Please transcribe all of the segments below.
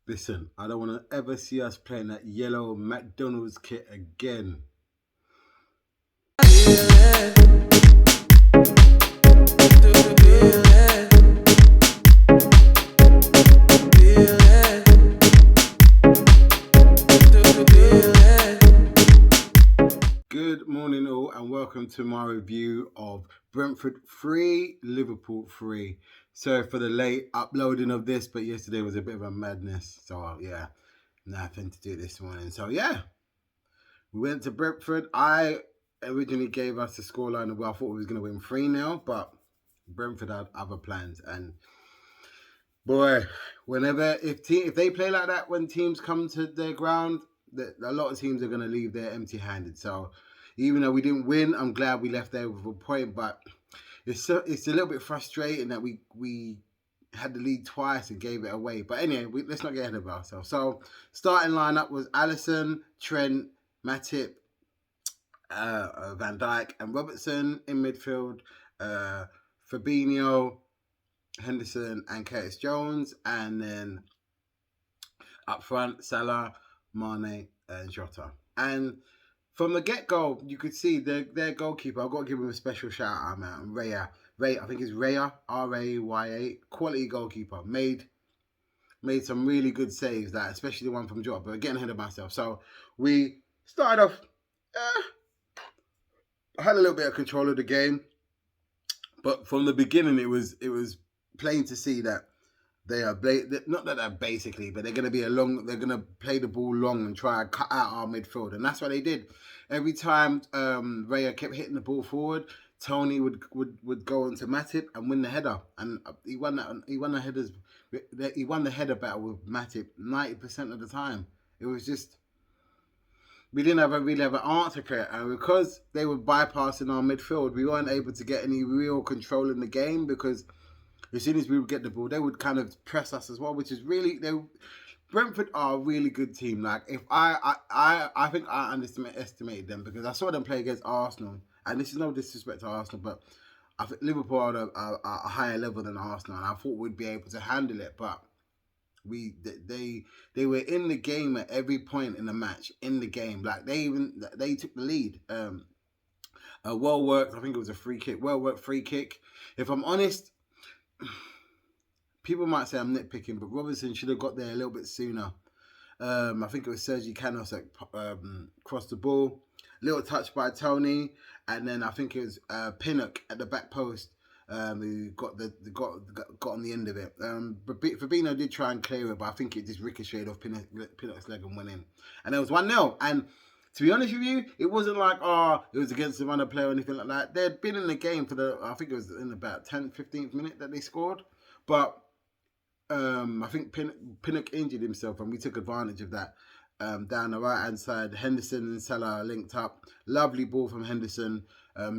Listen, I don't want to ever see us playing that yellow McDonald's kit again. Good morning, all, and welcome to my review of Brentford 3, Liverpool 3. Sorry for the late uploading of this, but yesterday was a bit of a madness. So, nothing to do this morning. So, we went to Brentford. I originally gave us the scoreline of I thought we was going to win 3-0, but Brentford had other plans. And boy, if they play like that when teams come to their ground, a lot of teams are going to leave there empty-handed. So even though we didn't win, I'm glad we left there with a point. But it's a little bit frustrating that we had the lead twice and gave it away. But anyway, let's not get ahead of ourselves. So starting lineup was Alisson, Trent, Matip, Van Dijk, and Robertson in midfield. Fabinho, Henderson, and Curtis Jones, and then up front Salah, Mane, and Jota. And from the get-go, you could see their goalkeeper. I've got to give him a special shout-out, man. Raya. I think it's Raya, R-A-Y-A. Quality goalkeeper. Made some really good saves, especially the one from Jota. But getting ahead of myself. So we started off, had a little bit of control of the game. But from the beginning, it was plain to see that they are not that they're basically, but they're going to be they're going to play the ball long and try and cut out our midfield, and that's what they did. Every time Raya kept hitting the ball forward, Tony would go into Matip and win the header, and he won the header battle with Matip 90% of the time. It was just we didn't really have an answer for it, and because they were bypassing our midfield, we weren't able to get any real control in the game because as soon as we would get the ball, they would kind of press us as well, which is really Brentford are a really good team. Like if I think I underestimated them because I saw them play against Arsenal, and this is no disrespect to Arsenal, but I think Liverpool are a higher level than Arsenal, and I thought we'd be able to handle it, but they were in the game at every point in the match. In the game, like they took the lead. Well worked. I think it was a free kick. Well worked free kick. If I'm honest, people might say I'm nitpicking, but Robertson should have got there a little bit sooner. I think it was Sergi Canos that crossed the ball. Little touch by Tony, and then I think it was Pinnock at the back post who got on the end of it. But Fabinho did try and clear it, but I think it just ricocheted off Pinnock's leg and went in. And it was 1-0. And to be honest with you, it wasn't like, it was against another player or anything like that. They'd been in the game for I think it was in about 10th, 15th minute that they scored. But I think Pinnock injured himself, and we took advantage of that. Down the right-hand side, Henderson and Salah linked up. Lovely ball from Henderson.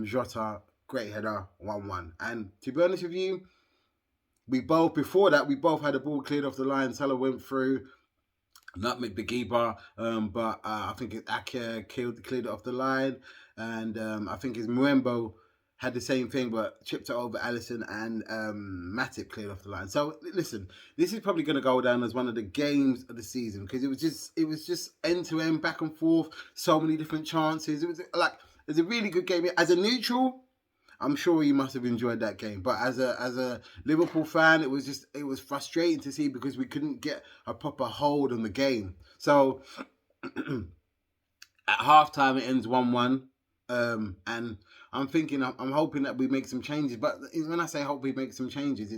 Jota, great header, 1-1. And to be honest with you, before that, we both had the ball cleared off the line. Salah went through, nutmeg the keeper, but I think Ake cleared it off the line. And I think it's Muembo had the same thing, but chipped it over Alisson, and Matip cleared off the line. So listen, this is probably going to go down as one of the games of the season because it was just end to end, back and forth, so many different chances. It was a really good game. As a neutral, I'm sure you must have enjoyed that game, but as a Liverpool fan, it was frustrating to see because we couldn't get a proper hold on the game. So at halftime, it ends 1-1, and I'm hoping that we make some changes. But when I say hope we make some changes,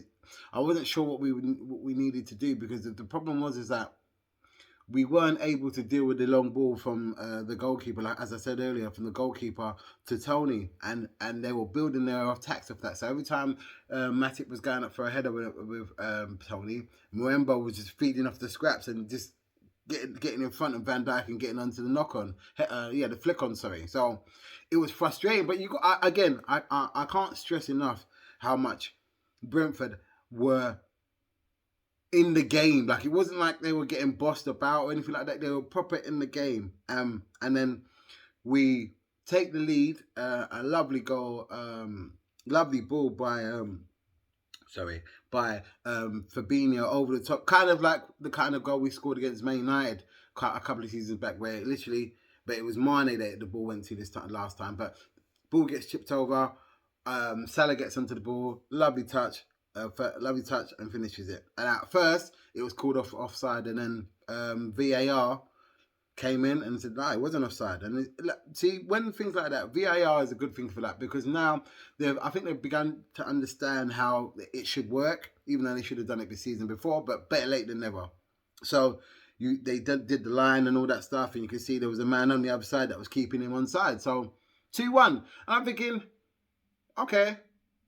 I wasn't sure what we needed to do because the problem is that we weren't able to deal with the long ball from the goalkeeper, like as I said earlier, from the goalkeeper to Tony, and they were building their attacks off that. So every time Matip was going up for a header with Tony, Muembo was just feeding off the scraps and just getting in front of Van Dijk and getting onto the knock-on. The flick-on, sorry. So it was frustrating. But I can't stress enough how much Brentford were in the game. Like, it wasn't like they were getting bossed about or anything like that. They were proper in the game. And then we take the lead. A lovely goal, lovely ball by by Fabinho over the top, kind of like the kind of goal we scored against Man United a couple of seasons back, where but it was Mane that the ball went to this time last time. But ball gets chipped over, Salah gets onto the ball, lovely touch, and finishes it. And at first, it was called offside, and then VAR came in and said, no, it wasn't offside. And see, when things like that, VAR is a good thing for that, because now I think they've begun to understand how it should work, even though they should have done it the season before, but better late than never. So they did the line and all that stuff, and you can see there was a man on the other side that was keeping him on side. So 2-1. And I'm thinking, okay,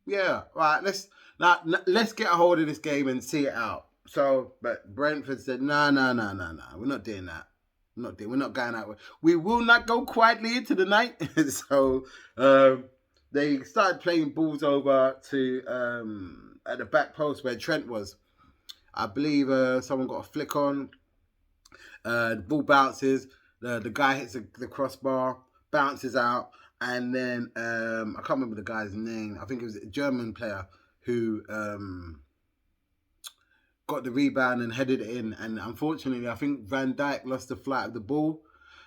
yeah, right, let's get a hold of this game and see it out. So, but Brentford said, no, we're not doing that. We're not going out. We will not go quietly into the night. So they started playing balls over to at the back post where Trent was. I believe someone got a flick on. The ball bounces. The guy hits the crossbar, bounces out, and then I can't remember the guy's name. I think it was a German player who got the rebound and headed it in, and unfortunately I think Van Dijk lost the flight of the ball,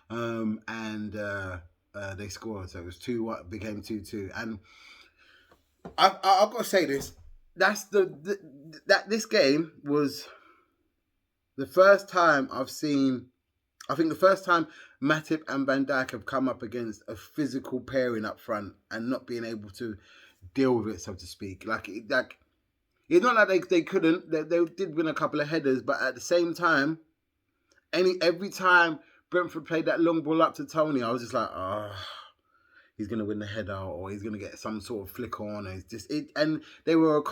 and they scored, so it was 2-1, became 2-2. And I've got to say this, this game was the first time I've seen, I think the first time Matip and Van Dijk have come up against a physical pairing up front and not being able to deal with it, so to speak. It's not like they couldn't. They did win a couple of headers, but at the same time, every time Brentford played that long ball up to Tony, I was just like, he's going to win the header, or he's going to get some sort of flick on. It's just it. And they were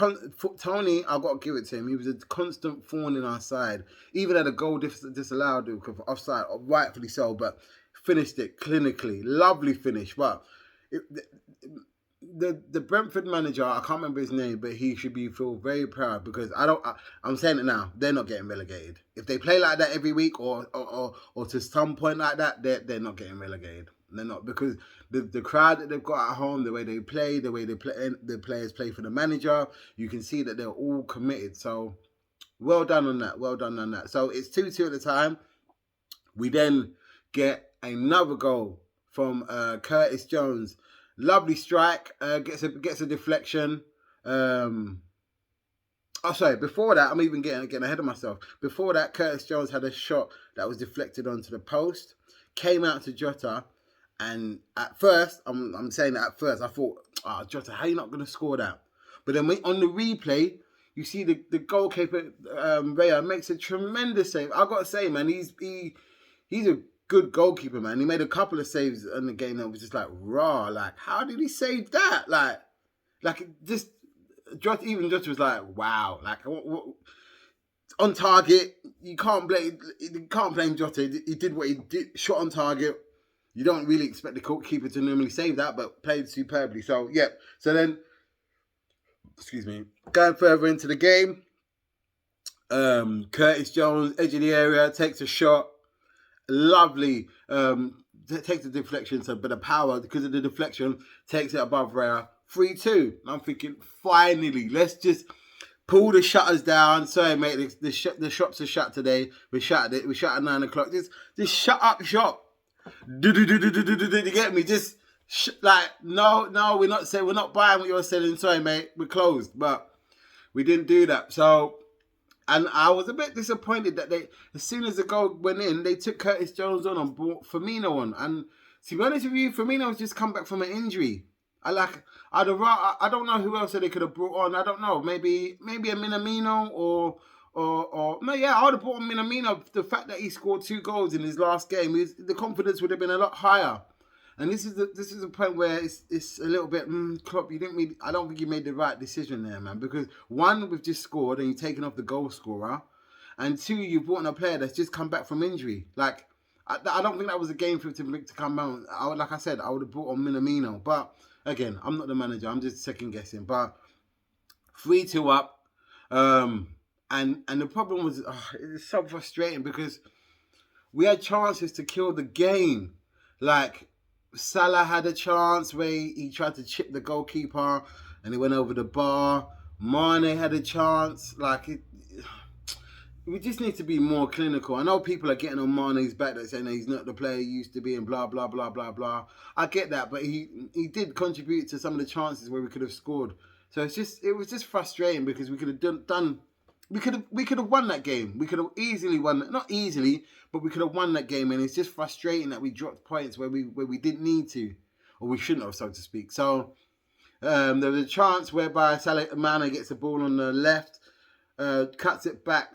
Tony, I've got to give it to him. He was a constant thorn in our side. Even at a goal disallowed, offside, rightfully so, but finished it clinically. Lovely finish. But the Brentford manager, I can't remember his name, but he should feel very proud, because I'm saying it now, they're not getting relegated. If they play like that every week or to some point like that, they're not getting relegated. They're not, because the crowd that they've got at home, the way they play, the players play for the manager, you can see that they're all committed. So well done on that. So it's 2-2 at the time. We then get another goal from Curtis Jones. Lovely strike, gets a deflection. Before that, I'm even getting ahead of myself. Before that, Curtis Jones had a shot that was deflected onto the post, came out to Jota, and at first, I'm saying that at first, I thought, Jota, how are you not going to score that? But then on the replay, you see the goalkeeper, Raya, makes a tremendous save. I've got to say, man, he's a good goalkeeper, man. He made a couple of saves in the game that was just like raw. Like, how did he save that? Like just Jota was like, wow. Like, what, on target. You can't blame Jota. He did what he did. Shot on target. You don't really expect the goalkeeper to normally save that, but played superbly. So yeah. So then, going further into the game, Curtis Jones, edge of the area, takes a shot. Lovely, takes the deflection, but the power, because of the deflection, takes it above Raya. 3-2. I'm thinking, finally, let's just pull the shutters down. Sorry, mate, the shops are shut today. We shut at 9 o'clock. Just shut up shop. You get me? Just no, we're not buying what you're selling. Sorry, mate, we're closed. But we didn't do that. So. And I was a bit disappointed that as soon as the goal went in, they took Curtis Jones on and brought Firmino on. And to be honest with you, Firmino's just come back from an injury. I don't know who else they could have brought on. I don't know. Maybe a Minamino or no, yeah, I would have brought on Minamino. The fact that he scored 2 goals in his last game, the confidence would have been a lot higher. And this is a point where it's a little bit, Klopp, I don't think you made the right decision there, man. Because 1, we've just scored and you've taken off the goal scorer. And 2, you've brought in a player that's just come back from injury. Like, I don't think that was a game for him to come out. Like I said, I would have brought on Minamino. But, again, I'm not the manager. I'm just second guessing. But 3-2 up. And the problem was, it's so frustrating because we had chances to kill the game. Like, Salah had a chance where he tried to chip the goalkeeper and he went over the bar. Mane had a chance. Like we just need to be more clinical. I know people are getting on Mane's back, that saying that he's not the player he used to be and blah blah blah blah blah. I get that, but he did contribute to some of the chances where we could have scored. So it was just frustrating because we could have done we could have won that game. We could have easily won, not easily, but we could have won that game. And it's just frustrating that we dropped points where we didn't need to, or we shouldn't have, so to speak. So there was a chance whereby Salah Mane gets the ball on the left. Cuts it back,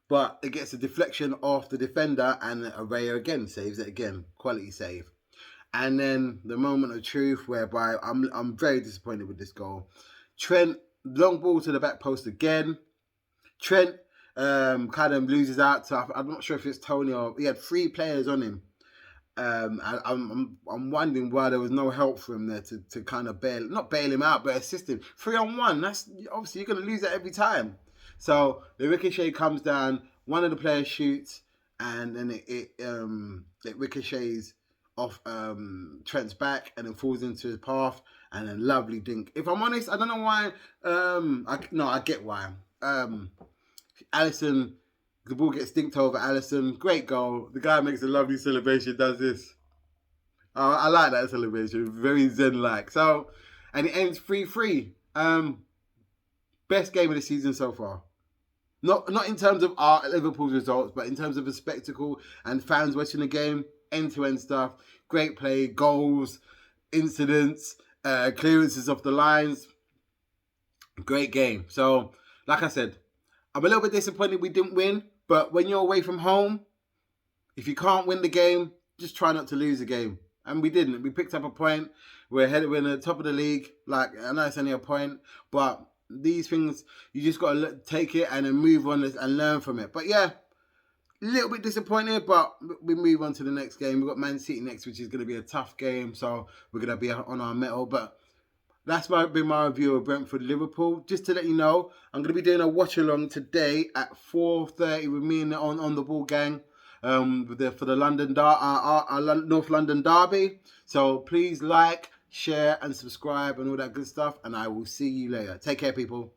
but it gets a deflection off the defender, and Araya again saves it again. Quality save. And then the moment of truth, whereby I'm very disappointed with this goal. Trent, long ball to the back post again. Trent kind of loses out to, I'm not sure if it's Tony, or he had 3 players on him. I'm wondering why there was no help for him there to kind of not bail him out, but assist him. 3-on-1. That's obviously you're gonna lose that every time. So the ricochet comes down. One of the players shoots, and then it ricochets off Trent's back and then falls into his path, and a lovely dink. If I'm honest, I don't know why. I get why. Alisson. The ball gets dinked over Alisson. Great goal. The guy makes a lovely celebration, does this. I like that celebration. Very zen-like. So, and it ends 3-3. Best game of the season so far. Not in terms of our Liverpool's results, but in terms of the spectacle and fans watching the game. End-to-end stuff. Great play. Goals. Incidents. Clearances off the lines. Great game. So, like I said, I'm a little bit disappointed we didn't win. But when you're away from home, if you can't win the game, just try not to lose the game. And we didn't. We picked up a point. We're in the top of the league. Like, I know it's only a point, but these things, you just got to take it and then move on and learn from it. But yeah, a little bit disappointed, but we move on to the next game. We've got Man City next, which is going to be a tough game. So we're going to be on our mettle. But that's been my review of Brentford Liverpool. Just to let you know, I'm going to be doing a watch along today at 4:30 with me and on the ball gang for the North London derby. So please like, share, and subscribe and all that good stuff. And I will see you later. Take care, people.